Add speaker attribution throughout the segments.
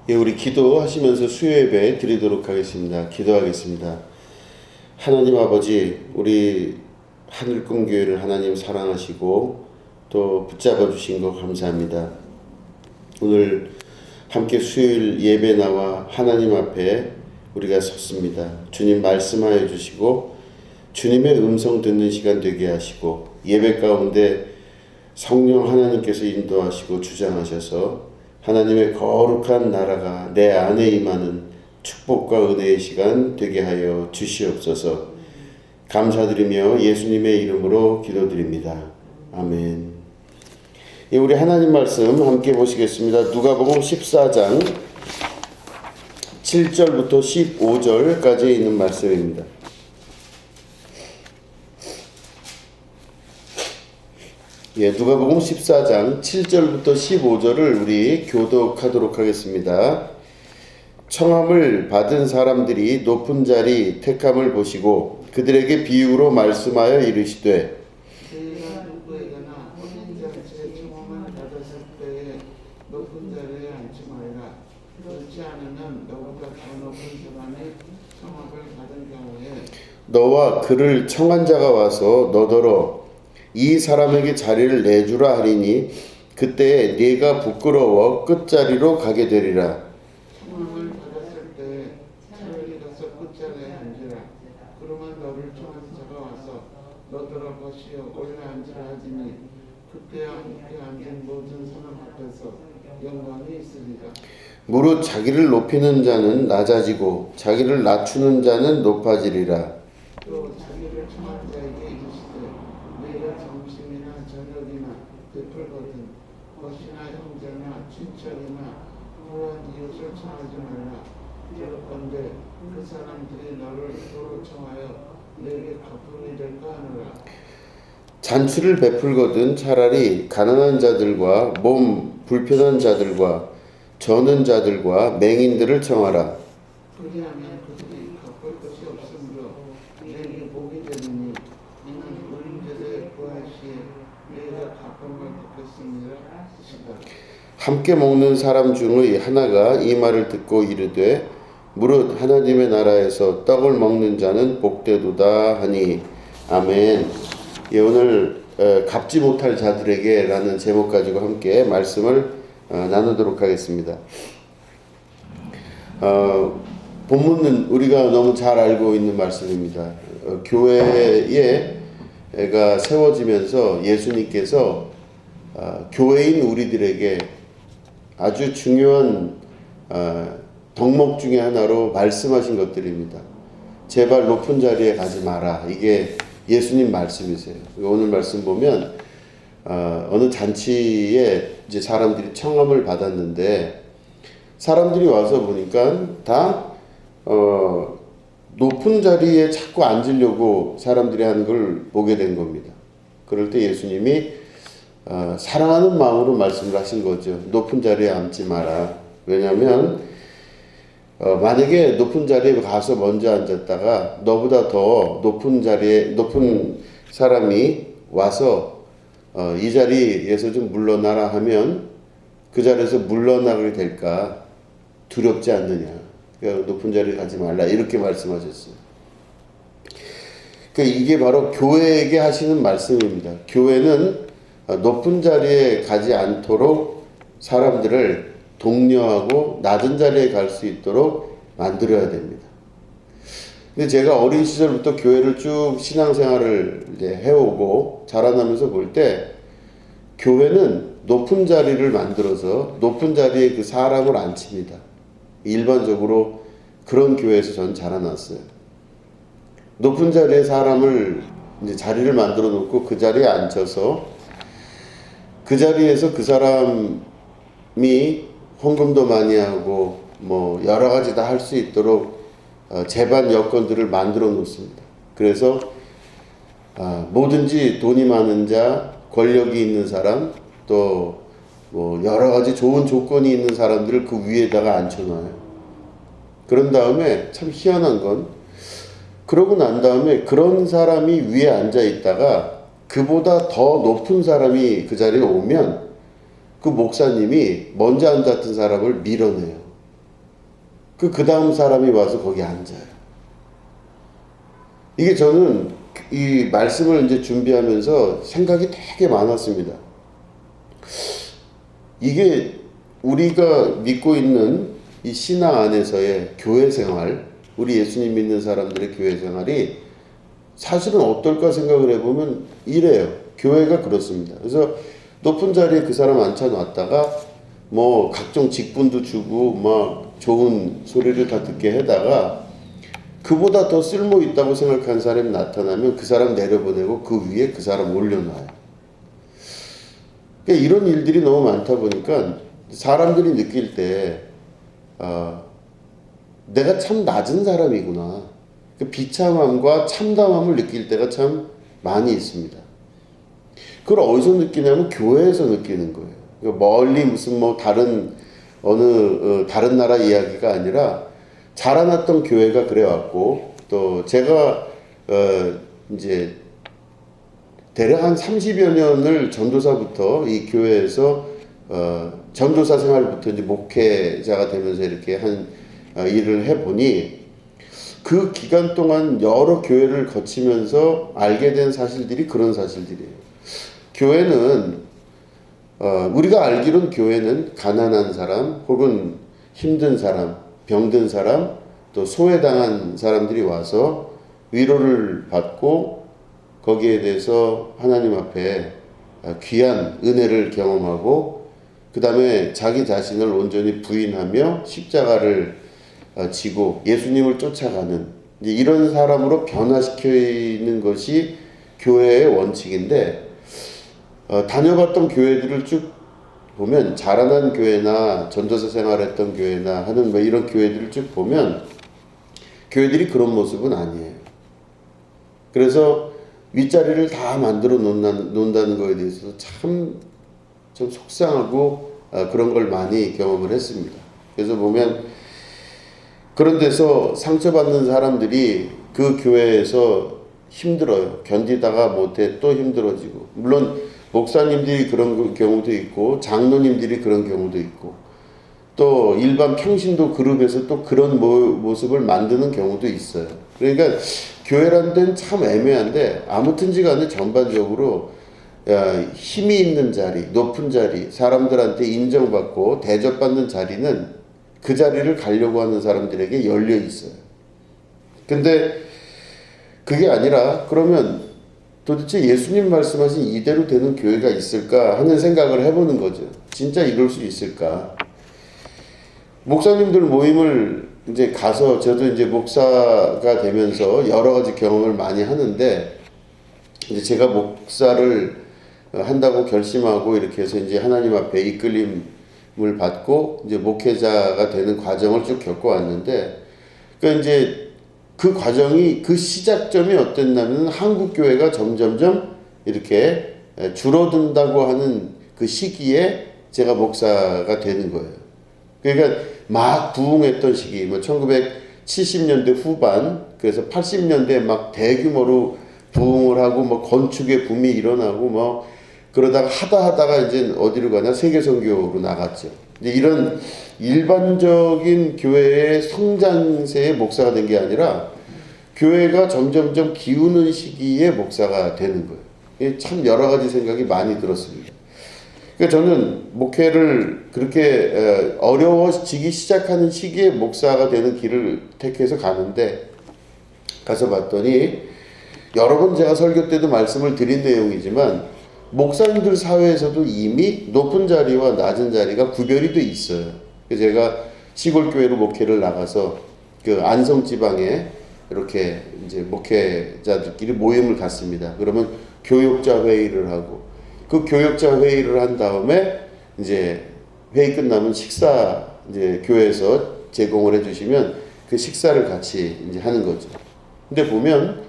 Speaker 1: 예, 우리 기도하시면서 수요예배 드리도록 하겠습니다. 기도하겠습니다. 하나님 아버지, 우리 하늘꿈교회를 하나님 사랑하시고 또 붙잡아 주신 거 감사합니다. 오늘 함께 수요일 예배 나와 하나님 앞에 우리가 섰습니다. 주님 말씀하여 주시고 주님의 음성 듣는 시간 되게 하시고 예배 가운데 성령 하나님께서 인도하시고 주장하셔서 하나님의 거룩한 나라가 내 안에 임하는 축복과 은혜의 시간 되게 하여 주시옵소서. 감사드리며 예수님의 이름으로 기도드립니다. 아멘. 예, 우리 하나님 말씀 함께 보시겠습니다. 누가복음 14장 7절부터 15절까지 있는 말씀입니다. 예, 누가복음 14장 7절부터 15절을 우리 교독하도록 하겠습니다. 청함을 받은 사람들이 높은 자리 택함을 보시고 그들에게 비유로 말씀하여 이르시되
Speaker 2: 너희가 누구에게나 어린 잔치에 청함을 받았을 때에 높은 자리에 앉지 말라. 그렇지 않으면 너보다 더 높은 사람이 청함을 받은 경우에
Speaker 1: 너와 그를 청한 자가 와서 너더러 이 사람에게 자리를 내주라 하리니 그때 네가 부끄러워 끝자리로 가게 되리라.
Speaker 2: 청함을 받았을 때에 차라리 가서 끝자리에 앉으라. 그러면 너를 청한 자가 와서 너더러 것이여 올라 앉으라 하지니 그때야 함께 앉은 모든 사람 앞에서 영광이 있으리라.
Speaker 1: 무릇 자기를 높이는 자는 낮아지고 자기를 낮추는 자는 높아지리라.
Speaker 2: 또 자기를 청한 자에게 이르시되 네가 점심이나 저녁이나 베풀거든 것이나 형제나 친척이나 또한 이웃을 청하지 말라. 그런데 그 사람들이 너를 도로 청하여 내게 거품이 될까 하느라.
Speaker 1: 잔치를 베풀거든 차라리 가난한 자들과 몸 불편한 자들과 저는 자들과 맹인들을 청하라.
Speaker 2: 그리하면 그들이 갚을 것이 없으므로 내게 복이 되느니 이는 어린제에 구할 시에 내가 갚음을 받겠습니다 하시다.
Speaker 1: 함께 먹는 사람 중의 하나가 이 말을 듣고 이르되 무릇 하나님의 나라에서 떡을 먹는 자는 복되도다 하니. 아멘. 예, 오늘 갚지 못할 자들에게 라는 제목 가지고 함께 말씀을 나누도록 하겠습니다. 본문은 우리가 너무 잘 알고 있는 말씀입니다. 교회가 세워지면서 예수님께서 교회인 우리들에게 아주 중요한 덕목 중에 하나로 말씀하신 것들입니다. 제발 높은 자리에 가지 마라. 이게 예수님 말씀이세요. 오늘 말씀 보면 어느 잔치에 이제 사람들이 청함을 받았는데 사람들이 와서 보니까 다 높은 자리에 자꾸 앉으려고 사람들이 하는 걸 보게 된 겁니다. 그럴 때 예수님이 사랑하는 마음으로 말씀을 하신 거죠. 높은 자리에 앉지 마라. 왜냐하면 만약에 높은 자리에 가서 먼저 앉았다가 너보다 더 높은 자리에 높은 사람이 와서 이 자리에서 좀 물러나라 하면 그 자리에서 물러나게 될까 두렵지 않느냐. 그러니까 높은 자리에 가지 말라 이렇게 말씀하셨어요. 그러니까 이게 바로 교회에게 하시는 말씀입니다. 교회는 높은 자리에 가지 않도록 사람들을 독려하고 낮은 자리에 갈 수 있도록 만들어야 됩니다. 근데 제가 어린 시절부터 교회를 쭉 신앙생활을 이제 해오고 자라나면서 볼 때 교회는 높은 자리를 만들어서 높은 자리에 그 사람을 앉힙니다. 일반적으로 그런 교회에서 전 자라났어요. 높은 자리에 사람을 이제 자리를 만들어 놓고 그 자리에 앉혀서 그 자리에서 그 사람이 헌금도 많이 하고 뭐 여러 가지 다 할 수 있도록 제반 여건들을 만들어 놓습니다. 그래서 뭐든지 돈이 많은 자, 권력이 있는 사람, 또 뭐 여러 가지 좋은 조건이 있는 사람들을 그 위에다가 앉혀놔요. 그런 다음에 참 희한한 건 그러고 난 다음에 그런 사람이 위에 앉아 있다가 그보다 더 높은 사람이 그 자리에 오면 그 목사님이 먼저 앉았던 사람을 밀어내요. 그 다음 사람이 와서 거기 앉아요. 이게 저는 이 말씀을 이제 준비하면서 생각이 되게 많았습니다. 이게 우리가 믿고 있는 이 신앙 안에서의 교회 생활, 우리 예수님 믿는 사람들의 교회 생활이 사실은 어떨까 생각을 해보면 이래요. 교회가 그렇습니다. 그래서 높은 자리에 그 사람 앉혀놨다가 뭐 각종 직분도 주고 막 좋은 소리를 다 듣게 해다가 그보다 더 쓸모 있다고 생각하는 사람이 나타나면 그 사람 내려보내고 그 위에 그 사람 올려놔요. 그러니까 이런 일들이 너무 많다 보니까 사람들이 느낄 때 내가 참 낮은 사람이구나. 그 비참함과 참담함을 느낄 때가 참 많이 있습니다. 그걸 어디서 느끼냐면 교회에서 느끼는 거예요. 그러니까 멀리 무슨 뭐 다른 다른 나라 이야기가 아니라 자라났던 교회가 그래왔고 또 제가 이제 대략 한 30여 년을 전도사부터 이 교회에서 전도사 생활부터 이제 목회자가 되면서 이렇게 한 일을 해보니 그 기간 동안 여러 교회를 거치면서 알게 된 사실들이 그런 사실들이에요. 교회는 우리가 알기로는 교회는 가난한 사람 혹은 힘든 사람, 병든 사람, 또 소외당한 사람들이 와서 위로를 받고 거기에 대해서 하나님 앞에 귀한 은혜를 경험하고 그 다음에 자기 자신을 온전히 부인하며 십자가를 지고 예수님을 쫓아가는 이런 사람으로 변화시키는 것이 교회의 원칙인데 다녀봤던 교회들을 쭉 보면 자라난 교회나 전도사 생활했던 교회나 하는 뭐 이런 교회들을 쭉 보면 교회들이 그런 모습은 아니에요. 그래서 윗자리를 다 만들어 놓는다는 거에 대해서 참 속상하고 그런 걸 많이 경험을 했습니다. 그래서 보면 그런 데서 상처받는 사람들이 그 교회에서 힘들어요. 견디다가 못해 또 힘들어지고 물론 목사님들이 그런 경우도 있고 장로님들이 그런 경우도 있고 또 일반 평신도 그룹에서 또 그런 모습을 만드는 경우도 있어요. 그러니까 교회라는 데는 참 애매한데 아무튼지 간에 전반적으로 힘이 있는 자리, 높은 자리, 사람들한테 인정받고 대접받는 자리는 그 자리를 가려고 하는 사람들에게 열려 있어요. 근데 그게 아니라 그러면 도대체 예수님 말씀하신 이대로 되는 교회가 있을까 하는 생각을 해보는 거죠. 진짜 이럴 수 있을까? 목사님들 모임을 이제 가서 저도 이제 목사가 되면서 여러 가지 경험을 많이 하는데 이제 제가 목사를 한다고 결심하고 이렇게 해서 이제 하나님 앞에 이끌림을 받고 이제 목회자가 되는 과정을 쭉 겪어왔는데 그러니까 이제 그 과정이 그 시작점이 어땠냐면 한국 교회가 점점점 이렇게 줄어든다고 하는 그 시기에 제가 목사가 되는 거예요. 그러니까 막 부흥했던 시기, 뭐 1970년대 후반, 그래서 80년대 막 대규모로 부흥을 하고 뭐 건축의 붐이 일어나고 뭐 그러다가 하다가 이제 어디로 가냐 세계선교로 나갔죠. 이제 이런 일반적인 교회의 성장세의 목사가 된 게 아니라 교회가 점점점 기우는 시기에 목사가 되는 거예요. 참 여러 가지 생각이 많이 들었습니다. 그러니까 저는 목회를 그렇게 어려워지기 시작하는 시기에 목사가 되는 길을 택해서 가는데 가서 봤더니 여러 번 제가 설교 때도 말씀을 드린 내용이지만 목사님들 사회에서도 이미 높은 자리와 낮은 자리가 구별이 돼 있어요. 그래서 제가 시골 교회로 목회를 나가서 그 안성 지방에 이렇게 이제 목회자들끼리 모임을 갖습니다. 그러면 교역자 회의를 하고 그 교역자 회의를 한 다음에 이제 회의 끝나면 식사 이제 교회에서 제공을 해주시면 그 식사를 같이 이제 하는 거죠. 근데 보면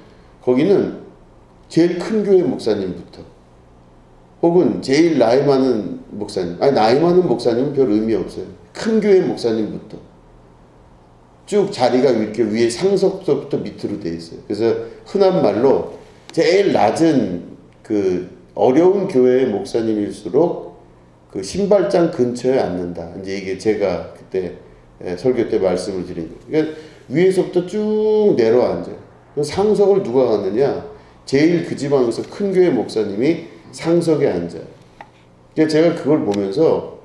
Speaker 1: 거기는 제일 큰 교회 목사님부터 혹은 제일 나이 많은 목사님, 아니 나이 많은 목사님은 별 의미 없어요. 큰 교회 목사님부터 쭉 자리가 이렇게 위에 상석부터 밑으로 돼 있어요. 그래서 흔한 말로 제일 낮은 그 어려운 교회의 목사님일수록 그 신발장 근처에 앉는다. 이제 이게 제가 그때 설교 때 말씀을 드린 거예요. 그러니까 위에서부터 쭉 내려앉아요. 상석을 누가 갖느냐? 제일 그 지방에서 큰 교회 목사님이 상석에 앉아요. 그러니까 제가 그걸 보면서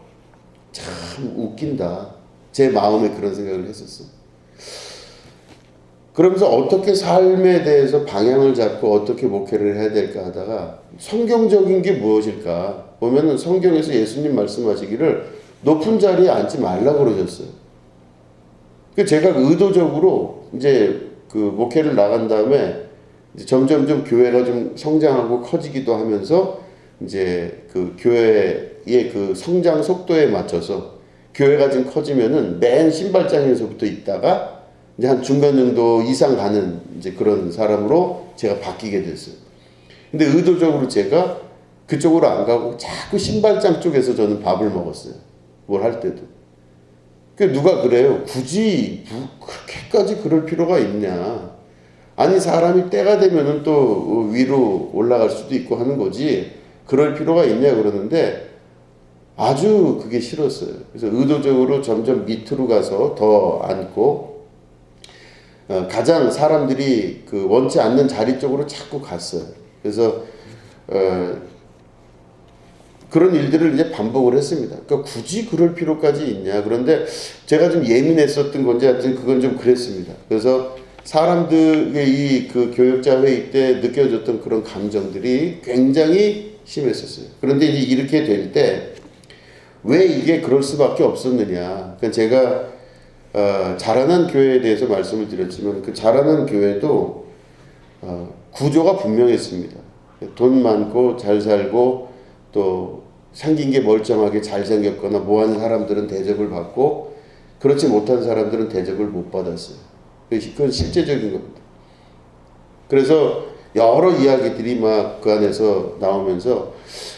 Speaker 1: 참 웃긴다. 제 마음에 그런 생각을 했었어요. 그러면서 어떻게 삶에 대해서 방향을 잡고 어떻게 목회를 해야 될까 하다가 성경적인 게 무엇일까 보면은 성경에서 예수님 말씀하시기를 높은 자리에 앉지 말라고 그러셨어요. 그 제가 의도적으로 이제 그 목회를 나간 다음에 이제 점점점 교회가 좀 성장하고 커지기도 하면서 이제 그 교회의 그 성장 속도에 맞춰서 교회가 좀 커지면은 맨 신발장에서부터 있다가 이제 한 중간 정도 이상 가는 이제 그런 사람으로 제가 바뀌게 됐어요. 근데 의도적으로 제가 그쪽으로 안 가고 자꾸 신발장 쪽에서 저는 밥을 먹었어요. 뭘 할 때도. 그 누가 그래요. 굳이 그렇게까지 그럴 필요가 있냐. 아니 사람이 때가 되면은 또 위로 올라갈 수도 있고 하는 거지. 그럴 필요가 있냐 그러는데 아주 그게 싫었어요. 그래서 의도적으로 점점 밑으로 가서 더 앉고 가장 사람들이 그 원치 않는 자리 쪽으로 자꾸 갔어요. 그래서 그런 일들을 이제 반복을 했습니다. 그러니까 굳이 그럴 필요까지 있냐. 그런데 제가 좀 예민했었던 건지 하여튼 그건 좀 그랬습니다. 그래서 사람들의 이 그 교역자 회의 때 느껴졌던 그런 감정들이 굉장히 심했었어요. 그런데 이제 이렇게 될 때 왜 이게 그럴 수밖에 없었느냐. 그러니까 제가 자라난 교회에 대해서 말씀을 드렸지만 그 자라난 교회도 구조가 분명했습니다. 돈 많고 잘 살고 또 생긴 게 멀쩡하게 잘생겼거나 뭐하는 사람들은 대접을 받고 그렇지 못한 사람들은 대접을 못 받았어요. 그건 실제적인 겁니다. 그래서 여러 이야기들이 막 그 안에서 나오면서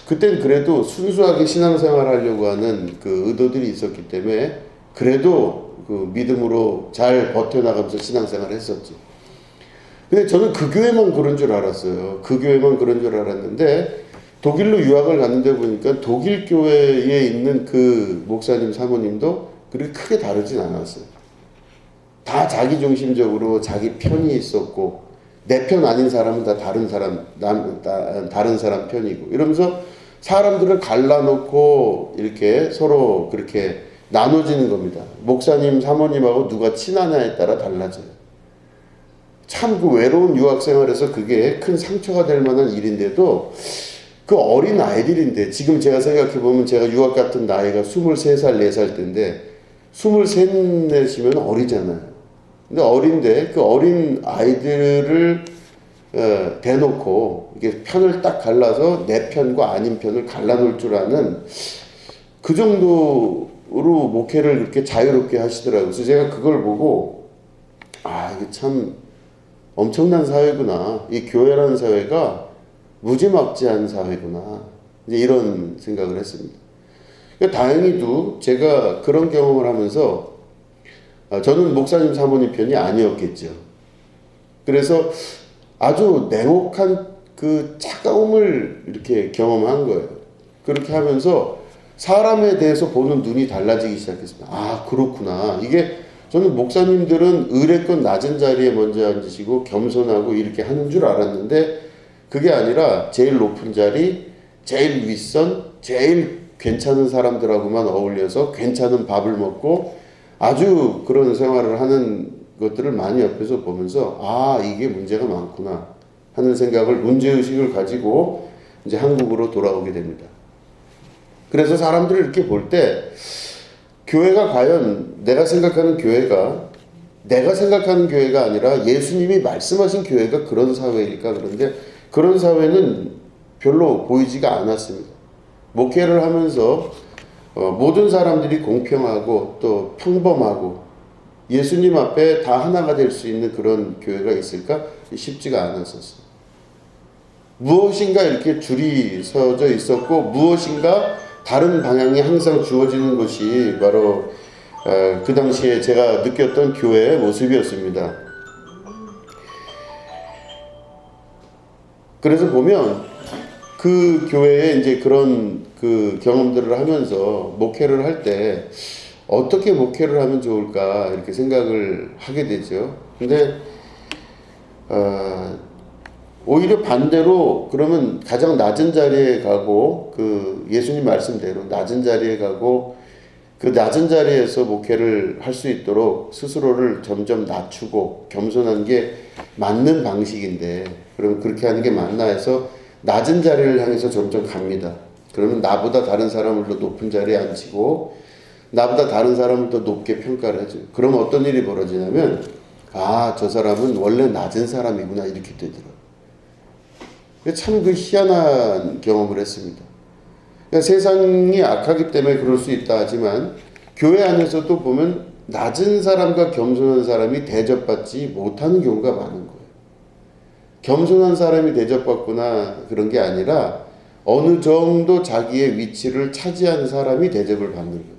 Speaker 1: 그때는 그래도 순수하게 신앙생활 하려고 하는 그 의도들이 있었기 때문에 그래도 그 믿음으로 잘 버텨나가면서 신앙생활을 했었지. 근데 저는 그 교회만 그런 줄 알았어요. 그 교회만 그런 줄 알았는데 독일로 유학을 갔는데 보니까 독일 교회에 있는 그 목사님 사모님도 그렇게 크게 다르진 않았어요. 다 자기중심적으로 자기 편이 있었고 내 편 아닌 사람은 다 다른 사람 편이고 이러면서 사람들을 갈라놓고 이렇게 서로 그렇게 나눠지는 겁니다. 목사님, 사모님하고 누가 친하냐에 따라 달라져요. 참 그 외로운 유학 생활에서 그게 큰 상처가 될 만한 일인데도 그 어린 아이들인데 지금 제가 생각해보면 제가 유학 같은 나이가 23살, 4살 때인데 23, 4시면 어리잖아요. 근데 어린데 그 어린 아이들을 대놓고 이게 편을 딱 갈라서 내 편과 아닌 편을 갈라놓을 줄 아는 그 정도로 목회를 그렇게 자유롭게 하시더라고요. 그래서 제가 그걸 보고 이게 참 엄청난 사회구나. 이 교회라는 사회가 무지막지한 사회구나. 이제 이런 생각을 했습니다. 그러니까 다행히도 제가 그런 경험을 하면서 저는 목사님 사모님 편이 아니었겠죠. 그래서 아주 냉혹한 그 차가움을 이렇게 경험한 거예요. 그렇게 하면서 사람에 대해서 보는 눈이 달라지기 시작했습니다. 그렇구나. 이게 저는 목사님들은 의례껏 낮은 자리에 먼저 앉으시고 겸손하고 이렇게 하는 줄 알았는데 그게 아니라 제일 높은 자리, 제일 윗선, 제일 괜찮은 사람들하고만 어울려서 괜찮은 밥을 먹고 아주 그런 생활을 하는 것들을 많이 옆에서 보면서 이게 문제가 많구나 하는 생각을 문제의식을 가지고 이제 한국으로 돌아오게 됩니다. 그래서 사람들을 이렇게 볼 때 교회가 과연 내가 생각하는 교회가 아니라 예수님이 말씀하신 교회가 그런 사회일까? 그런데 그런 사회는 별로 보이지가 않았습니다. 목회를 하면서 모든 사람들이 공평하고 또 평범하고 예수님 앞에 다 하나가 될 수 있는 그런 교회가 있을까? 쉽지가 않았었어요. 무엇인가 이렇게 줄이 서져 있었고 무엇인가 다른 방향이 항상 주어지는 것이 바로 그 당시에 제가 느꼈던 교회의 모습이었습니다. 그래서 보면 그 교회에 이제 그런 그 경험들을 하면서 목회를 할 때 어떻게 목회를 하면 좋을까 이렇게 생각을 하게 되죠. 근데 오히려 반대로 그러면 가장 낮은 자리에 가고 그 예수님 말씀대로 낮은 자리에 가고 그 낮은 자리에서 목회를 할 수 있도록 스스로를 점점 낮추고 겸손한 게 맞는 방식인데, 그러면 그렇게 하는 게 맞나 해서 낮은 자리를 향해서 점점 갑니다. 그러면 나보다 다른 사람을 더 높은 자리에 앉히고 나보다 다른 사람을 더 높게 평가를 해줘요. 그럼 어떤 일이 벌어지냐면, 아, 저 사람은 원래 낮은 사람이구나 이렇게 되더라고요. 참 그 희한한 경험을 했습니다. 그러니까 세상이 악하기 때문에 그럴 수 있다 하지만 교회 안에서도 보면 낮은 사람과 겸손한 사람이 대접받지 못하는 경우가 많은 거예요. 겸손한 사람이 대접받거나 그런 게 아니라 어느 정도 자기의 위치를 차지한 사람이 대접을 받는 거예요.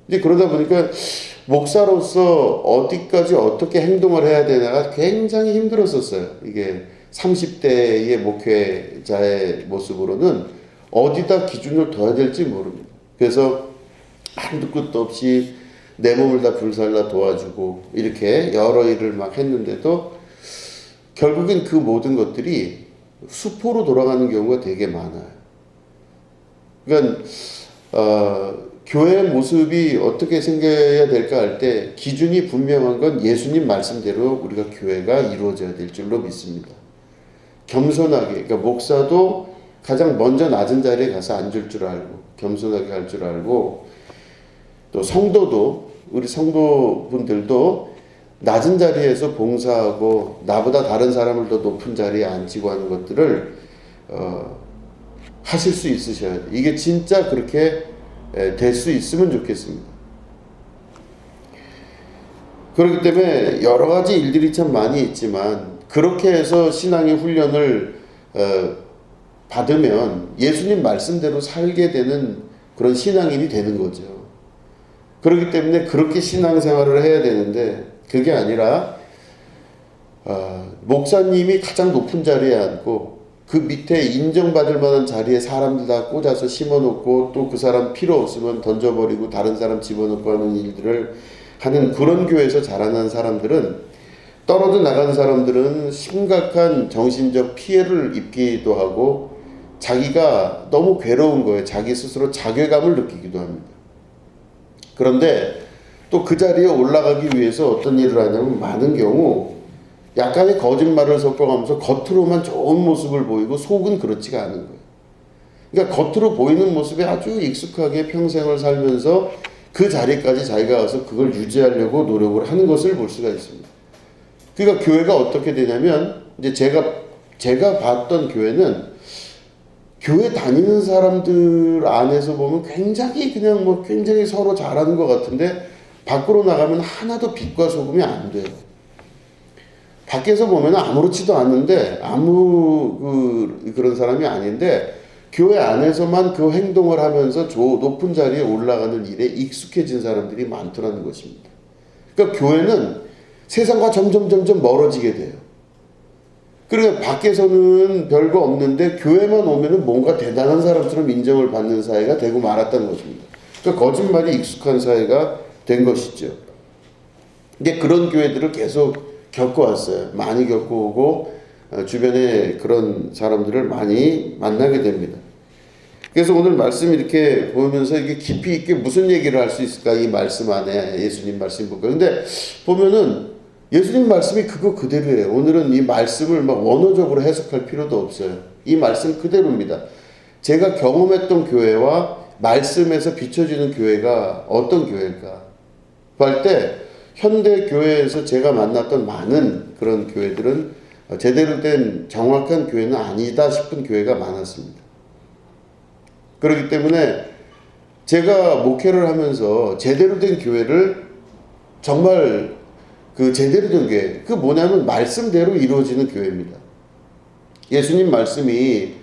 Speaker 1: 이제 그러다 보니까 목사로서 어디까지 어떻게 행동을 해야 되나가 굉장히 힘들었었어요. 이게 30대의 목회자의 모습으로는 어디다 기준을 둬야 될지 모릅니다. 그래서 한두 끝도 없이 내 몸을 다 불살라 도와주고 이렇게 여러 일을 막 했는데도 결국엔 그 모든 것들이 수포로 돌아가는 경우가 되게 많아요. 그러니까 교회의 모습이 어떻게 생겨야 될까 할 때 기준이 분명한 건 예수님 말씀대로 우리가 교회가 이루어져야 될 줄로 믿습니다. 겸손하게, 그러니까 목사도 가장 먼저 낮은 자리에 가서 앉을 줄 알고 겸손하게 할 줄 알고, 또 성도도, 우리 성도분들도 낮은 자리에서 봉사하고 나보다 다른 사람을 더 높은 자리에 앉히고 하는 것들을 하실 수 있으셔야 돼요. 이게 진짜 그렇게 될 수 있으면 좋겠습니다. 그렇기 때문에 여러 가지 일들이 참 많이 있지만 그렇게 해서 신앙의 훈련을 받으면 예수님 말씀대로 살게 되는 그런 신앙인이 되는 거죠. 그렇기 때문에 그렇게 신앙생활을 해야 되는데 그게 아니라 목사님이 가장 높은 자리에 앉고 그 밑에 인정받을 만한 자리에 사람들 다 꽂아서 심어놓고 또 그 사람 필요 없으면 던져버리고 다른 사람 집어넣고 하는 일들을 하는 그런 교회에서 자라난 사람들은, 떨어져 나간 사람들은 심각한 정신적 피해를 입기도 하고 자기가 너무 괴로운 거예요. 자기 스스로 자괴감을 느끼기도 합니다. 그런데 또 그 자리에 올라가기 위해서 어떤 일을 하냐면 많은 경우 약간의 거짓말을 섞어가면서 겉으로만 좋은 모습을 보이고 속은 그렇지가 않은 거예요. 그러니까 겉으로 보이는 모습에 아주 익숙하게 평생을 살면서 그 자리까지 자기가 와서 그걸 유지하려고 노력을 하는 것을 볼 수가 있습니다. 그러니까 교회가 어떻게 되냐면, 이제 제가 봤던 교회는 교회 다니는 사람들 안에서 보면 굉장히 그냥 뭐 굉장히 서로 잘하는 것 같은데 밖으로 나가면 하나도 빛과 소금이 안 돼요. 밖에서 보면 아무렇지도 않은데 그런 사람이 아닌데 교회 안에서만 그 행동을 하면서 높은 자리에 올라가는 일에 익숙해진 사람들이 많더라는 것입니다. 그러니까 교회는 세상과 점점 멀어지게 돼요. 그러니까 밖에서는 별거 없는데 교회만 오면은 뭔가 대단한 사람처럼 인정을 받는 사회가 되고 말았다는 것입니다. 그러니까 거짓말이 익숙한 사회가 된 것이죠. 근데 그런 교회들을 계속 겪어왔어요. 많이 겪어오고 주변에 그런 사람들을 많이 만나게 됩니다. 그래서 오늘 말씀 이렇게 보면서 이게 깊이 있게 무슨 얘기를 할 수 있을까, 이 말씀 안에 예수님 말씀 볼까. 근데 보면은 예수님 말씀이 그거 그대로예요. 오늘은 이 말씀을 막 원어적으로 해석할 필요도 없어요. 이 말씀 그대로입니다. 제가 경험했던 교회와 말씀에서 비춰지는 교회가 어떤 교회일까 할 때 현대 교회에서 제가 만났던 많은 그런 교회들은 제대로 된 정확한 교회는 아니다 싶은 교회가 많았습니다. 그렇기 때문에 제가 목회를 하면서 제대로 된 교회를 정말 그 제대로 된 교회, 그 뭐냐면 말씀대로 이루어지는 교회입니다. 예수님 말씀이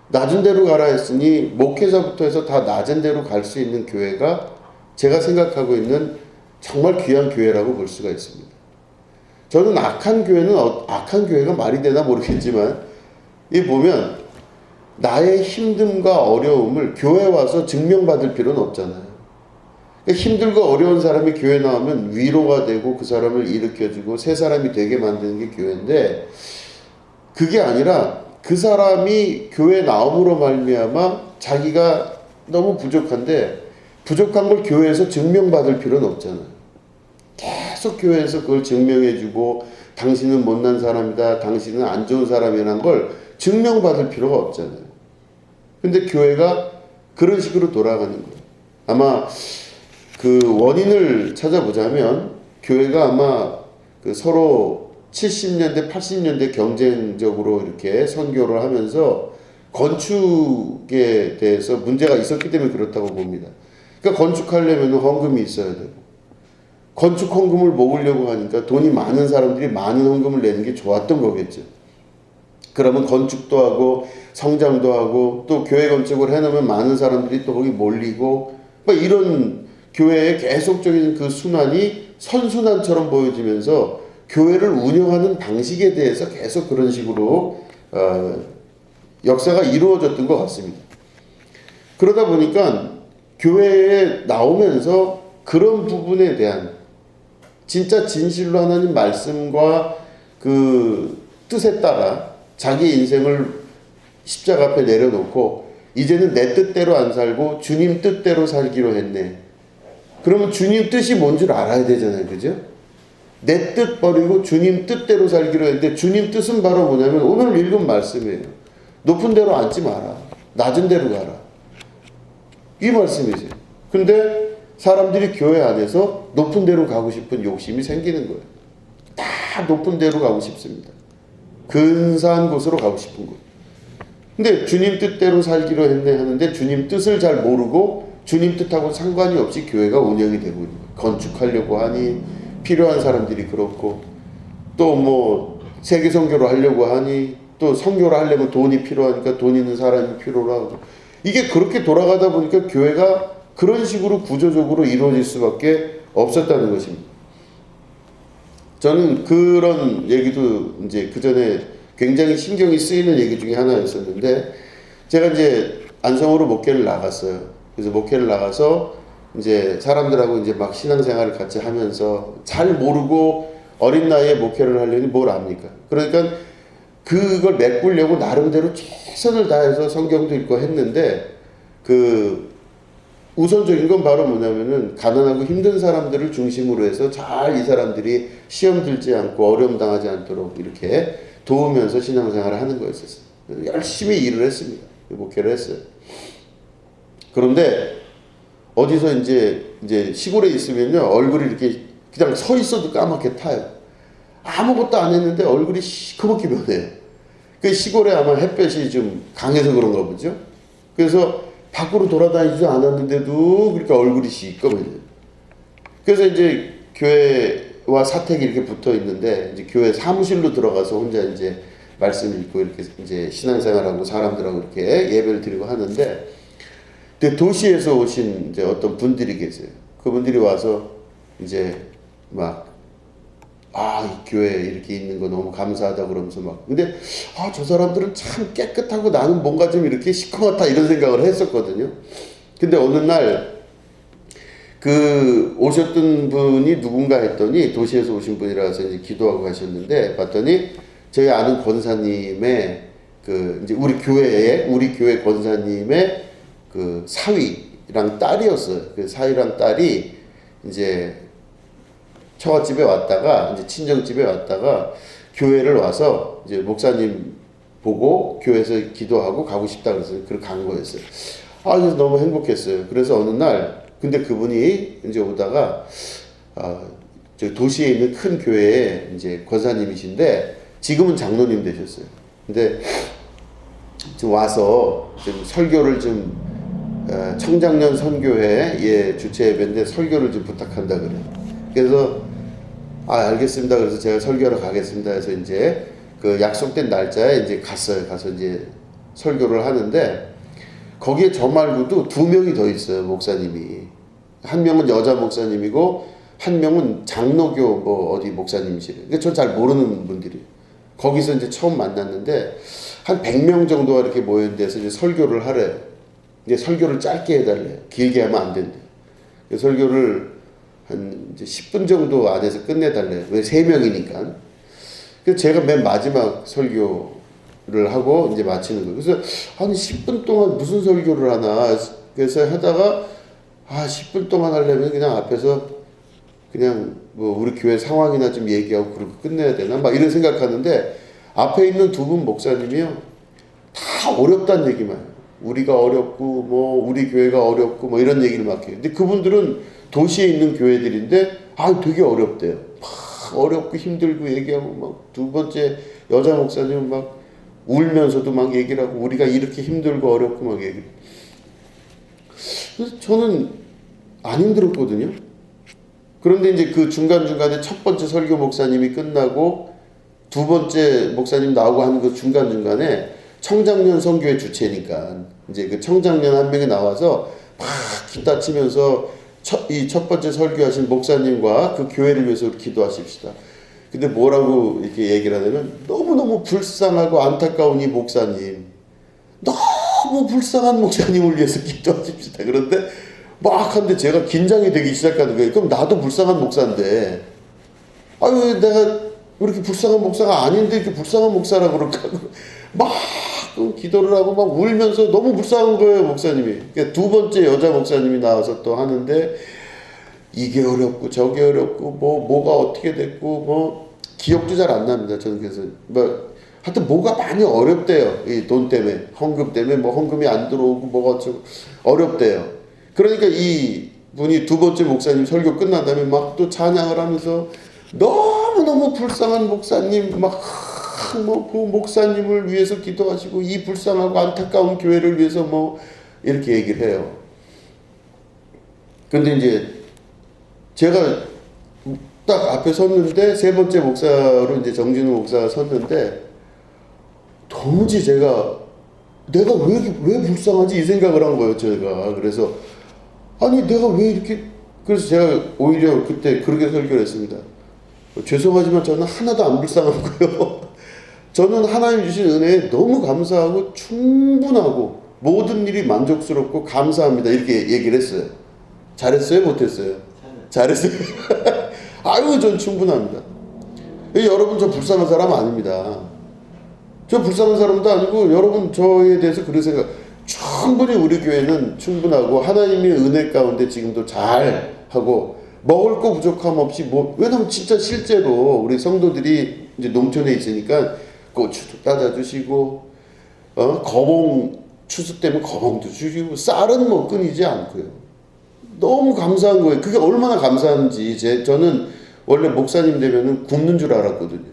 Speaker 1: 낮은 데로 가라 했으니 목회자부터 해서 다 낮은 데로 갈 수 있는 교회가 제가 생각하고 있는 정말 귀한 교회라고 볼 수가 있습니다. 저는 악한 교회가 말이 되나 모르겠지만 이 보면 나의 힘듦과 어려움을 교회 와서 증명받을 필요는 없잖아요. 힘들고 어려운 사람이 교회 나오면 위로가 되고 그 사람을 일으켜주고 새 사람이 되게 만드는 게 교회인데, 그게 아니라 그 사람이 교회 나옴으로 말미암아 자기가 너무 부족한데 부족한 걸 교회에서 증명받을 필요는 없잖아요. 계속 교회에서 그걸 증명해주고 당신은 못난 사람이다, 당신은 안 좋은 사람이라는 걸 증명받을 필요가 없잖아요. 근데 교회가 그런 식으로 돌아가는 거예요. 아마 그 원인을 찾아보자면 교회가 아마 그 서로 70년대, 80년대 경쟁적으로 이렇게 선교를 하면서 건축에 대해서 문제가 있었기 때문에 그렇다고 봅니다. 그러니까 건축하려면 헌금이 있어야 되고, 건축 헌금을 모으려고 하니까 돈이 많은 사람들이 많은 헌금을 내는 게 좋았던 거겠죠. 그러면 건축도 하고 성장도 하고 또 교회 건축을 해놓으면 많은 사람들이 또 거기 몰리고, 이런 교회의 계속적인 그 순환이 선순환처럼 보여지면서 교회를 운영하는 방식에 대해서 계속 그런 식으로 역사가 이루어졌던 것 같습니다. 그러다 보니까 교회에 나오면서 그런 부분에 대한 진짜 진실로 하나님 말씀과 그 뜻에 따라 자기 인생을 십자가 앞에 내려놓고 이제는 내 뜻대로 안 살고 주님 뜻대로 살기로 했네. 그러면 주님 뜻이 뭔 줄 알아야 되잖아요. 그죠? 내 뜻 버리고 주님 뜻대로 살기로 했는데, 주님 뜻은 바로 뭐냐면 오늘 읽은 말씀이에요. 높은 데로 앉지 마라. 낮은 데로 가라. 이 말씀이세요. 근데 사람들이 교회 안에서 높은 데로 가고 싶은 욕심이 생기는 거예요. 다 높은 데로 가고 싶습니다. 근사한 곳으로 가고 싶은 거예요. 근데 주님 뜻대로 살기로 했네 하는데 주님 뜻을 잘 모르고 주님 뜻하고 상관이 없이 교회가 운영이 되고 있는 거예요. 건축하려고 하니 필요한 사람들이 그렇고, 또 뭐 세계 선교를 하려고 하니 또 선교를 하려면 돈이 필요하니까 돈 있는 사람이 필요로 하고, 이게 그렇게 돌아가다 보니까 교회가 그런 식으로 구조적으로 이루어질 수밖에 없었다는 것입니다. 저는 그런 얘기도 이제 그 전에 굉장히 신경이 쓰이는 얘기 중에 하나였었는데, 제가 이제 안성으로 목회를 나갔어요. 그래서 목회를 나가서 이제 사람들하고 이제 막 신앙생활을 같이 하면서 잘 모르고 어린 나이에 목회를 하려니 뭘 압니까? 그러니까 그걸 메꾸려고 나름대로 최선을 다해서 성경도 읽고 했는데, 그 우선적인 건 바로 뭐냐면은 가난하고 힘든 사람들을 중심으로 해서 잘 이 사람들이 시험 들지 않고 어려움 당하지 않도록 이렇게 도우면서 신앙생활을 하는 거였었어요. 열심히 일을 했습니다. 목회를 했어요. 그런데 어디서 이제 시골에 있으면요, 얼굴이 이렇게 그냥 서 있어도 까맣게 타요. 아무것도 안 했는데 얼굴이 시커멓게 변해요. 그 시골에 아마 햇볕이 좀 강해서 그런가 보죠. 그래서 밖으로 돌아다니지도 않았는데도 그렇게 얼굴이 시꺼매져요. 그래서 이제 교회와 사택이 이렇게 붙어 있는데, 이제 교회 사무실로 들어가서 혼자 이제 말씀 읽고 이렇게 이제 신앙생활하고 사람들하고 이렇게 예배를 드리고 하는데, 근데 도시에서 오신 이제 어떤 분들이 계세요. 그분들이 와서 이제 막, 이 교회에 이렇게 있는 거 너무 감사하다 그러면서 막, 근데 저 사람들은 참 깨끗하고 나는 뭔가 좀 이렇게 시커멓다 이런 생각을 했었거든요. 근데 어느 날 그 오셨던 분이 누군가 했더니 도시에서 오신 분이라서 이제 기도하고 가셨는데, 봤더니 저희 아는 권사님의 그 이제 우리 교회 권사님의 그 사위랑 딸이었어요. 그 사위랑 딸이 이제 처갓집에 왔다가 이제 친정집에 왔다가 교회를 와서 이제 목사님 보고 교회에서 기도하고 가고 싶다 그래서 그렇게 간 거였어요. 그래서 너무 행복했어요. 그래서 어느 날 근데 그분이 이제 오다가 저 도시에 있는 큰 교회에 이제 권사님이신데 지금은 장로님 되셨어요. 근데 좀 와서 좀 설교를 좀 청장년 선교회 주최 예배인데 설교를 좀 부탁한다 그래요. 그래서 알겠습니다. 그래서 제가 설교하러 가겠습니다 해서 이제 그 약속된 날짜에 이제 갔어요. 가서 이제 설교를 하는데, 거기에 저 말고도 2명이 더 있어요, 목사님이. 한 명은 여자 목사님이고 한 명은 장로교 어디 목사님이시래요. 그러니까 전 잘 모르는 분들이. 거기서 이제 처음 만났는데 한 100명 정도가 이렇게 모인 데서 이제 설교를 하래요. 이제 설교를 짧게 해달래요. 길게 하면 안 된대요. 그 설교를 한 이제 10분 정도 안에서 끝내달래요. 왜 3명이니까. 그래서 제가 맨 마지막 설교를 하고 이제 마치는 거예요. 그래서 아니 10분 동안 무슨 설교를 하나. 그래서 하다가 10분 동안 하려면 그냥 앞에서 그냥 뭐 우리 교회 상황이나 좀 얘기하고 그러고 끝내야 되나 막 이런 생각하는데 앞에 있는 두 분 목사님이요 다 어렵다는 얘기만 해요. 우리가 어렵고 뭐 우리 교회가 어렵고 뭐 이런 얘기를 막 해요. 근데 그분들은 도시에 있는 교회들인데 되게 어렵대요. 막 어렵고 힘들고 얘기하고 막 두 번째 여자 목사님은 막 울면서도 막 얘기를 하고 우리가 이렇게 힘들고 어렵고 막 얘기를. 그래서 저는 안 힘들었거든요. 그런데 이제 그 중간중간에 첫 번째 설교 목사님이 끝나고 두 번째 목사님 나오고 하는 그 중간중간에 청장년 선교회 주체니까 이제 그 청장년 한 명이 나와서 막 기타 치면서 이 첫 번째 설교하신 목사님과 그 교회를 위해서 기도하십시다. 근데 뭐라고 이렇게 얘기를 하냐면 너무너무 불쌍하고 안타까운 이 목사님, 너무 불쌍한 목사님을 위해서 기도하십시다. 그런데 막 하는데 제가 긴장이 되기 시작하는 거예요. 그럼 나도 불쌍한 목사인데 왜 내가 이렇게 불쌍한 목사가 아닌데 이렇게 불쌍한 목사라고 그럴까? 막 기도를 하고 막 울면서 너무 불쌍한 거예요, 목사님이. 그러니까 두 번째 여자 목사님이 나와서 또 하는데 이게 어렵고 저게 어렵고 뭐가 어떻게 됐고 뭐 기억도 잘 안 납니다. 저는 그래서 뭐 하여튼 뭐가 많이 어렵대요. 이 돈 때문에 헌금 때문에 뭐 헌금이 안 들어오고 뭐가 어쩌고 어렵대요. 그러니까 이 분이 두 번째 목사님 설교 끝난 다음에 막 또 찬양을 하면서 너무너무 불쌍한 목사님 뭐 그 목사님을 위해서 기도하시고 이 불쌍하고 안타까운 교회를 위해서 뭐 이렇게 얘기를 해요. 근데 이제 제가 딱 앞에 섰는데 세 번째 목사로 이제 정진우 목사가 섰는데 도무지 내가 왜 불쌍하지 이 생각을 한 거예요, 제가. 그래서 아니 내가 왜 이렇게 그래서 제가 오히려 그때 그렇게 설교를 했습니다. 죄송하지만 저는 하나도 안 불쌍하고요. 저는 하나님 주신 은혜에 너무 감사하고 충분하고 모든 일이 만족스럽고 감사합니다. 이렇게 얘기를 했어요. 잘했어요? 못했어요? 잘했어요. 아유, 전 충분합니다. 여러분 저 불쌍한 사람 아닙니다. 저 불쌍한 사람도 아니고 여러분 저에 대해서 그런 생각 충분히 우리 교회는 충분하고 하나님의 은혜 가운데 지금도 잘 하고 먹을 거 부족함 없이 왜냐면 진짜 실제로 우리 성도들이 이제 농촌에 있으니까 고추도 따다 주시고 거봉 추수 때문에 거봉도 주시고 쌀은 뭐 끊이지 않고요. 너무 감사한 거예요. 그게 얼마나 감사한지 저는 원래 목사님 되면은 굶는 줄 알았거든요.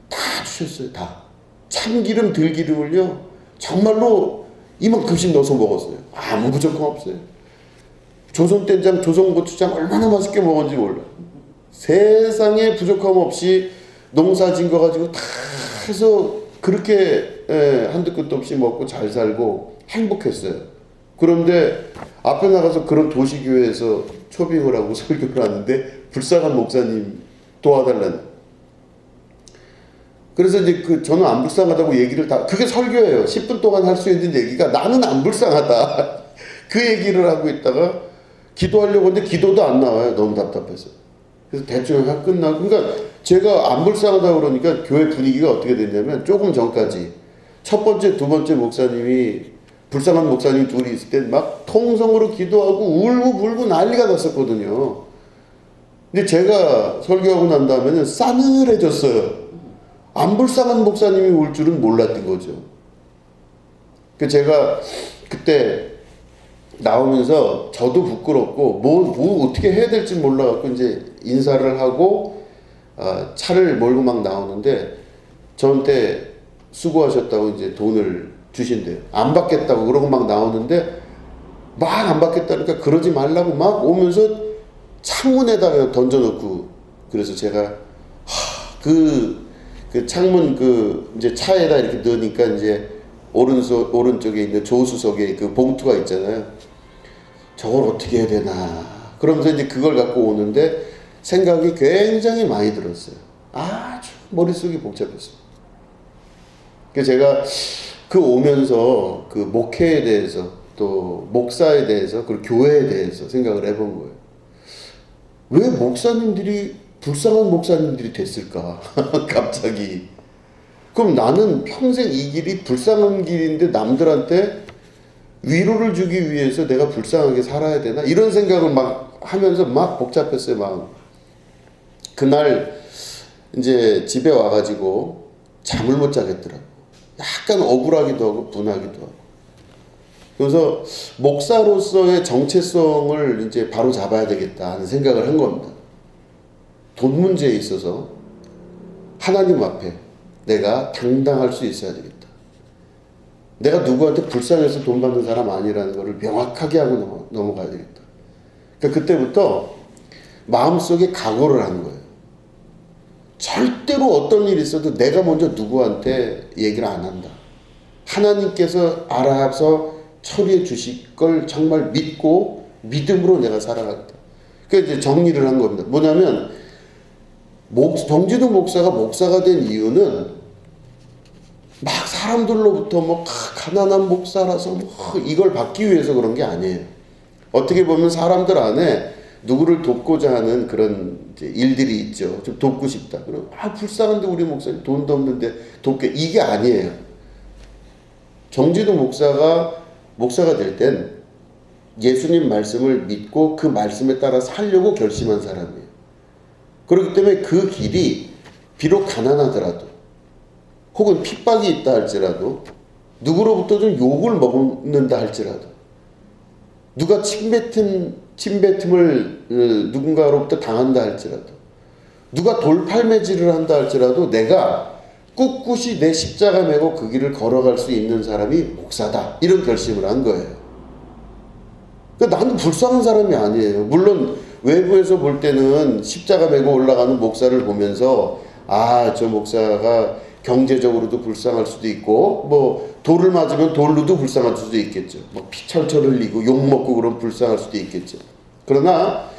Speaker 1: 다 주셨어요. 다. 참기름 들기름을요 정말로 이만큼씩 넣어서 먹었어요. 아무 부족함 없어요. 조선된장 조선고추장 얼마나 맛있게 먹었는지 몰라요. 세상에 부족함 없이 농사 진 거 가지고 다 해서 그렇게 한두 끝도 없이 먹고 잘 살고 행복했어요. 그런데 앞에 나가서 그런 도시교회에서 초빙을 하고 설교를 하는데 불쌍한 목사님 도와달라는. 그래서 이제 저는 안 불쌍하다고 얘기를 그게 설교예요. 10분 동안 할 수 있는 얘기가 나는 안 불쌍하다. 그 얘기를 하고 있다가 기도하려고 하는데 기도도 안 나와요. 너무 답답해서. 그래서 대충 끝나고. 그러니까 제가 안 불쌍하다고 그러니까 교회 분위기가 어떻게 됐냐면 조금 전까지 첫 번째, 두 번째 목사님이 불쌍한 목사님 둘이 있을 때 막 통성으로 기도하고 울고 불고 난리가 났었거든요. 근데 제가 설교하고 난 다음에는 싸늘해졌어요. 안 불쌍한 목사님이 올 줄은 몰랐던 거죠. 제가 그때 나오면서 저도 부끄럽고 뭐 어떻게 해야 될지 몰라갖고 이제 인사를 하고 차를 몰고 막 나오는데 저한테 수고하셨다고 이제 돈을 주신대요. 안 받겠다고 그러고 막 나오는데 막 안 받겠다니까 그러지 말라고 막 오면서 창문에다가 던져놓고 그래서 제가 그 창문 이제 차에다 이렇게 넣으니까 이제 오른쪽에 있는 조수석에 그 봉투가 있잖아요. 저걸 어떻게 해야 되나. 그러면서 이제 그걸 갖고 오는데 생각이 굉장히 많이 들었어요. 아주 머릿속이 복잡했어요. 그래서 제가 오면서 그 목회에 대해서 또 목사에 대해서 그리고 교회에 대해서 생각을 해본 거예요. 왜 목사님들이 불쌍한 목사님들이 됐을까? 갑자기. 그럼 나는 평생 이 길이 불쌍한 길인데 남들한테 위로를 주기 위해서 내가 불쌍하게 살아야 되나? 이런 생각을 막 하면서 막 복잡했어요. 막 그날 이제 집에 와가지고 잠을 못 자겠더라고. 약간 억울하기도 하고 분하기도 하고. 그래서 목사로서의 정체성을 이제 바로 잡아야 되겠다 하는 생각을 한 겁니다. 돈 문제에 있어서 하나님 앞에 내가 당당할 수 있어야 되겠다. 내가 누구한테 불쌍해서 돈 받는 사람 아니라는 것을 명확하게 하고 넘어가야 되겠다. 그러니까 그때부터 마음속에 각오를 하는 거예요. 절대로 어떤 일이 있어도 내가 먼저 누구한테 얘기를 안 한다. 하나님께서 알아서 처리해 주실 걸 정말 믿고 믿음으로 내가 살아가겠다. 그러니까 이제 정리를 한 겁니다. 뭐냐면 정진우 목사가 목사가 된 이유는 막 사람들로부터 뭐 가난한 목사라서 뭐 이걸 받기 위해서 그런 게 아니에요. 어떻게 보면 사람들 안에 누구를 돕고자 하는 그런 이제 일들이 있죠. 좀 돕고 싶다. 그럼 불쌍한데 우리 목사님 돈도 없는데 돕게, 이게 아니에요. 정진우 목사가 될 땐 예수님 말씀을 믿고 그 말씀에 따라 살려고 결심한 사람이에요. 그렇기 때문에 그 길이 비록 가난하더라도 혹은 핍박이 있다 할지라도 누구로부터 좀 욕을 먹는다 할지라도 누가 침뱉음을 누군가로부터 당한다 할지라도 누가 돌팔매질을 한다 할지라도 내가 꿋꿋이 내 십자가 메고 그 길을 걸어갈 수 있는 사람이 목사다. 이런 결심을 한 거예요. 그러니까 나는 불쌍한 사람이 아니에요. 물론 외부에서 볼 때는 십자가 메고 올라가는 목사를 보면서 저 목사가 경제적으로도 불쌍할 수도 있고 뭐 돌을 맞으면 돌로도 불쌍할 수도 있겠죠. 뭐 피 철철 흘리고 욕 먹고 그럼 불쌍할 수도 있겠죠. 그러나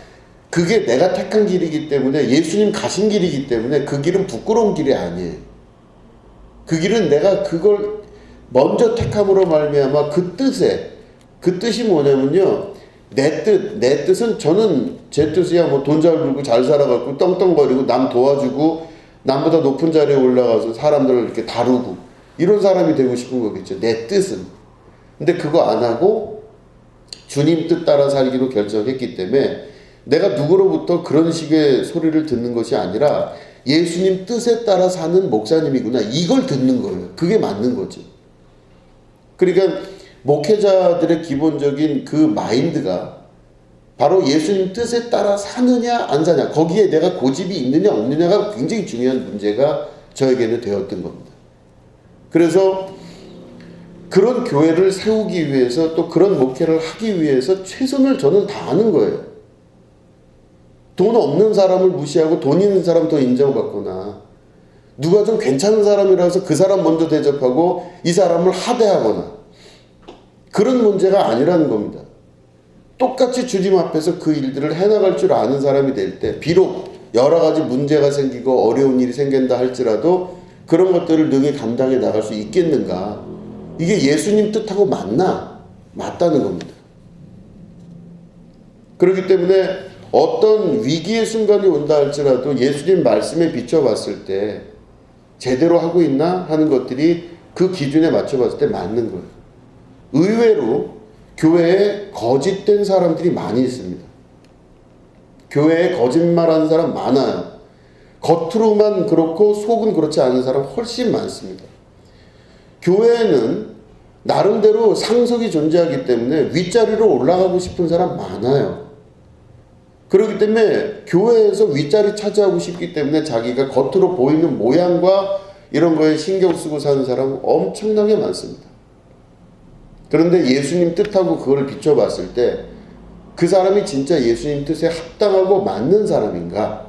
Speaker 1: 그게 내가 택한 길이기 때문에 예수님 가신 길이기 때문에 그 길은 부끄러운 길이 아니에요. 그 길은 내가 그걸 먼저 택함으로 말미암아 그 뜻이 뭐냐면요. 내 뜻은 저는 제 뜻이야 뭐 돈 잘 벌고 잘 살아갖고 떵떵거리고 남 도와주고 남보다 높은 자리에 올라가서 사람들을 이렇게 다루고 이런 사람이 되고 싶은 거겠죠. 내 뜻은. 근데 그거 안 하고 주님 뜻 따라 살기로 결정했기 때문에 내가 누구로부터 그런 식의 소리를 듣는 것이 아니라 예수님 뜻에 따라 사는 목사님이구나. 이걸 듣는 거예요. 그게 맞는 거죠. 그러니까 목회자들의 기본적인 그 마인드가 바로 예수님 뜻에 따라 사느냐 안 사냐, 거기에 내가 고집이 있느냐 없느냐가 굉장히 중요한 문제가 저에게는 되었던 겁니다. 그래서 그런 교회를 세우기 위해서 또 그런 목회를 하기 위해서 최선을 저는 다하는 거예요. 돈 없는 사람을 무시하고 돈 있는 사람 더 인정받거나 누가 좀 괜찮은 사람이라서 그 사람 먼저 대접하고 이 사람을 하대하거나 그런 문제가 아니라는 겁니다. 똑같이 주님 앞에서 그 일들을 해나갈 줄 아는 사람이 될 때 비록 여러 가지 문제가 생기고 어려운 일이 생긴다 할지라도 그런 것들을 능히 감당해 나갈 수 있겠는가. 이게 예수님 뜻하고 맞나? 맞다는 겁니다. 그렇기 때문에 어떤 위기의 순간이 온다 할지라도 예수님 말씀에 비춰봤을 때 제대로 하고 있나 하는 것들이 그 기준에 맞춰봤을 때 맞는 거예요. 의외로 교회에 거짓된 사람들이 많이 있습니다. 교회에 거짓말하는 사람 많아요. 겉으로만 그렇고 속은 그렇지 않은 사람 훨씬 많습니다. 교회에는 나름대로 상석이 존재하기 때문에 윗자리로 올라가고 싶은 사람 많아요. 그렇기 때문에 교회에서 윗자리 차지하고 싶기 때문에 자기가 겉으로 보이는 모양과 이런 거에 신경 쓰고 사는 사람은 엄청나게 많습니다. 그런데 예수님 뜻하고 그걸 비춰봤을 때 그 사람이 진짜 예수님 뜻에 합당하고 맞는 사람인가?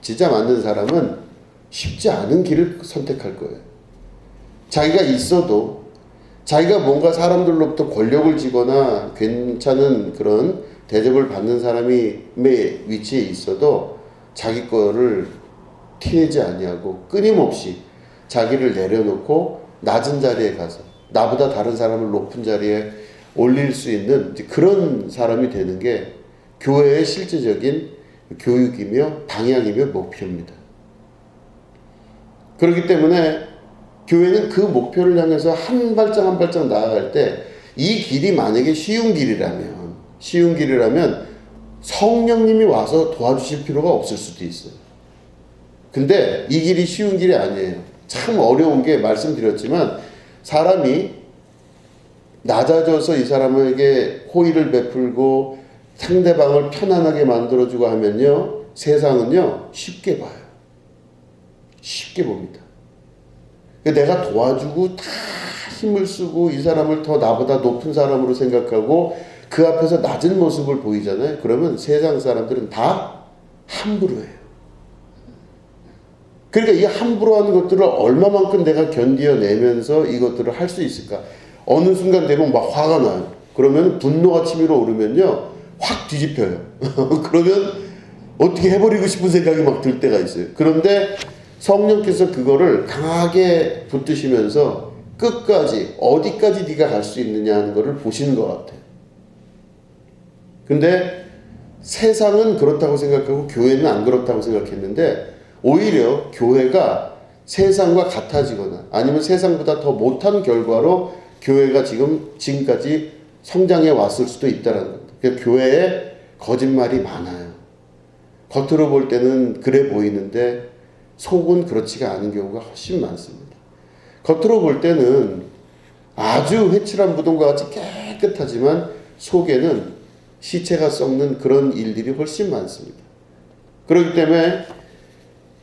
Speaker 1: 진짜 맞는 사람은 쉽지 않은 길을 선택할 거예요. 자기가 있어도 자기가 뭔가 사람들로부터 권력을 쥐거나 괜찮은 그런 대접을 받는 사람이 위치에 있어도 자기 거를 티내지 아니하고 끊임없이 자기를 내려놓고 낮은 자리에 가서 나보다 다른 사람을 높은 자리에 올릴 수 있는 이제 그런 사람이 되는 게 교회의 실제적인 교육이며 방향이며 목표입니다. 그렇기 때문에 교회는 그 목표를 향해서 한 발짝 한 발짝 나아갈 때 이 길이 만약에 쉬운 길이라면 성령님이 와서 도와주실 필요가 없을 수도 있어요. 근데 이 길이 쉬운 길이 아니에요. 참 어려운 게 말씀드렸지만 사람이 낮아져서 이 사람에게 호의를 베풀고 상대방을 편안하게 만들어주고 하면요, 세상은요 쉽게 봐요. 쉽게 봅니다. 내가 도와주고 다 힘을 쓰고 이 사람을 더 나보다 높은 사람으로 생각하고 그 앞에서 낮은 모습을 보이잖아요. 그러면 세상 사람들은 다 함부로 해요. 그러니까 이 함부로 하는 것들을 얼마만큼 내가 견뎌내면서 이것들을 할 수 있을까? 어느 순간 되면 막 화가 나요. 그러면 분노가 치밀어 오르면요, 확 뒤집혀요. 그러면 어떻게 해버리고 싶은 생각이 막 들 때가 있어요. 그런데 성령께서 그거를 강하게 붙드시면서 끝까지 어디까지 네가 갈 수 있느냐 하는 것을 보시는 것 같아요. 근데 세상은 그렇다고 생각하고 교회는 안 그렇다고 생각했는데 오히려 교회가 세상과 같아지거나 아니면 세상보다 더 못한 결과로 교회가 지금까지 성장해 왔을 수도 있다는 겁니다. 그러니까 교회에 거짓말이 많아요. 겉으로 볼 때는 그래 보이는데 속은 그렇지가 않은 경우가 훨씬 많습니다. 겉으로 볼 때는 아주 회칠한 무덤과 같이 깨끗하지만 속에는 시체가 썩는 그런 일들이 훨씬 많습니다. 그렇기 때문에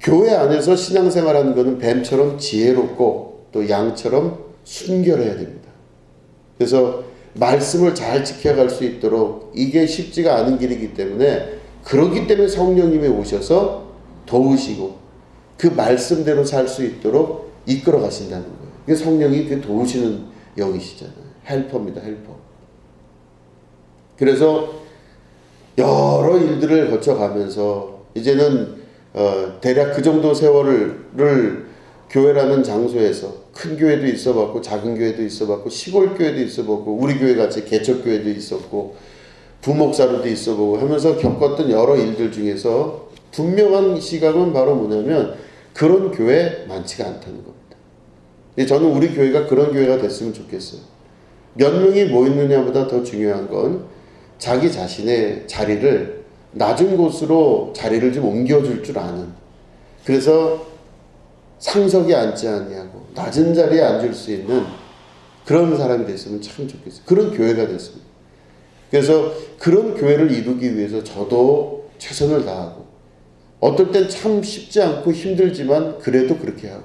Speaker 1: 교회 안에서 신앙생활하는 것은 뱀처럼 지혜롭고 또 양처럼 순결해야 됩니다. 그래서 말씀을 잘 지켜갈 수 있도록 이게 쉽지가 않은 길이기 때문에 그렇기 때문에 성령님이 오셔서 도우시고 그 말씀대로 살 수 있도록 이끌어 가신다는 거예요. 이게 성령이 그 도우시는 영이시잖아요. 헬퍼입니다. 헬퍼. 그래서 여러 일들을 거쳐가면서 이제는 대략 그 정도 세월을 교회라는 장소에서 큰 교회도 있어봤고 작은 교회도 있어봤고 시골 교회도 있어봤고 우리 교회 같이 개척교회도 있었고 부목사로도 있어보고 하면서 겪었던 여러 일들 중에서 분명한 시각은 바로 뭐냐면 그런 교회 많지가 않다는 겁니다. 저는 우리 교회가 그런 교회가 됐으면 좋겠어요. 몇 명이 뭐 있느냐보다 더 중요한 건 자기 자신의 자리를 낮은 곳으로 자리를 좀 옮겨줄 줄 아는, 그래서 상석에 앉지 아니하고 낮은 자리에 앉을 수 있는 그런 사람이 됐으면 참 좋겠어요. 그런 교회가 됐습니다. 그래서 그런 교회를 이루기 위해서 저도 최선을 다하고 어떨 땐 참 쉽지 않고 힘들지만 그래도 그렇게 하고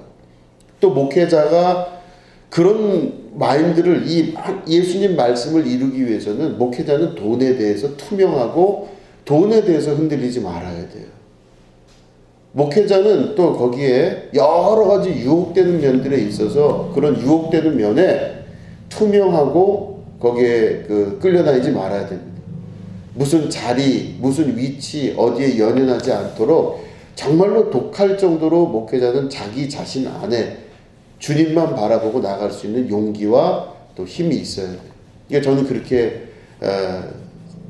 Speaker 1: 또 목회자가 그런 마인드를 이 예수님 말씀을 이루기 위해서는 목회자는 돈에 대해서 투명하고 돈에 대해서 흔들리지 말아야 돼요. 목회자는 또 거기에 여러 가지 유혹되는 면들에 있어서 그런 유혹되는 면에 투명하고 거기에 끌려다니지 말아야 됩니다. 무슨 자리, 무슨 위치, 어디에 연연하지 않도록 정말로 독할 정도로 목회자는 자기 자신 안에 주님만 바라보고 나갈 수 있는 용기와 또 힘이 있어야 돼요. 그러니까 저는 그렇게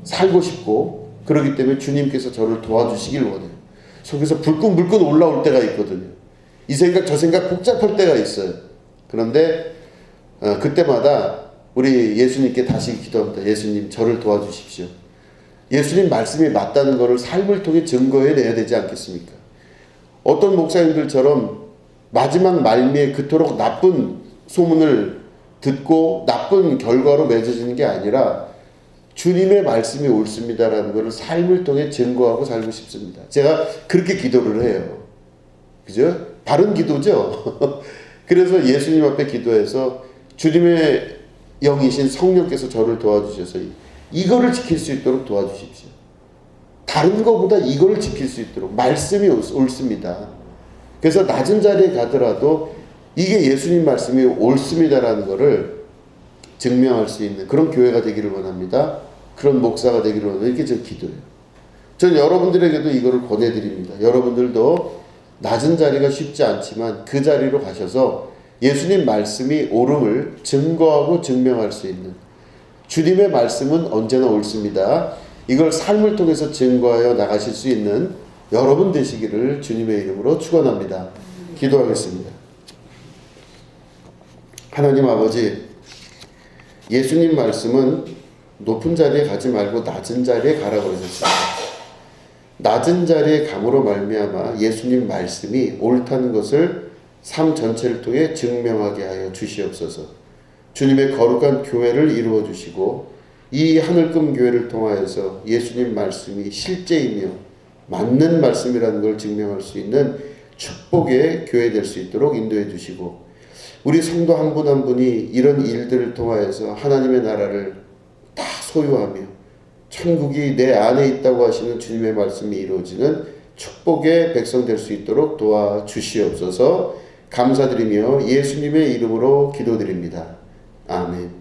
Speaker 1: 살고 싶고 그렇기 때문에 주님께서 저를 도와주시길 원해요. 속에서 불끈불끈 올라올 때가 있거든요. 이 생각 저 생각 복잡할 때가 있어요. 그런데 그때마다 우리 예수님께 다시 기도합니다. 예수님 저를 도와주십시오. 예수님 말씀이 맞다는 것을 삶을 통해 증거해내야 되지 않겠습니까? 어떤 목사님들처럼 마지막 말미에 그토록 나쁜 소문을 듣고 나쁜 결과로 맺어지는 게 아니라 주님의 말씀이 옳습니다라는 것을 삶을 통해 증거하고 살고 싶습니다. 제가 그렇게 기도를 해요. 그죠? 바른 기도죠? 그래서 예수님 앞에 기도해서 주님의 영이신 성령께서 저를 도와주셔서 이거를 지킬 수 있도록 도와주십시오. 다른 것보다 이거를 지킬 수 있도록 말씀이 옳습니다. 그래서 낮은 자리에 가더라도 이게 예수님 말씀이 옳습니다라는 것을 증명할 수 있는 그런 교회가 되기를 원합니다. 그런 목사가 되기를 원합니다. 이렇게 저 기도해요. 저는 여러분들에게도 이거를 권해드립니다. 여러분들도 낮은 자리가 쉽지 않지만 그 자리로 가셔서 예수님 말씀이 옳음을 증거하고 증명할 수 있는 주님의 말씀은 언제나 옳습니다. 이걸 삶을 통해서 증거하여 나가실 수 있는 여러분 되시기를 주님의 이름으로 축원합니다. 기도하겠습니다. 하나님 아버지, 예수님 말씀은 높은 자리에 가지 말고 낮은 자리에 가라고 그러셨습니다. 낮은 자리에 감으로 말미암아 예수님 말씀이 옳다는 것을 삶 전체를 통해 증명하게 하여 주시옵소서. 주님의 거룩한 교회를 이루어 주시고 이 하늘금 교회를 통하여서 예수님 말씀이 실제이며 맞는 말씀이라는 걸 증명할 수 있는 축복의 교회 될 수 있도록 인도해 주시고, 우리 성도 한 분 한 분이 이런 일들을 통하여서 하나님의 나라를 다 소유하며 천국이 내 안에 있다고 하시는 주님의 말씀이 이루어지는 축복의 백성 될 수 있도록 도와주시옵소서. 감사드리며 예수님의 이름으로 기도드립니다. 아멘.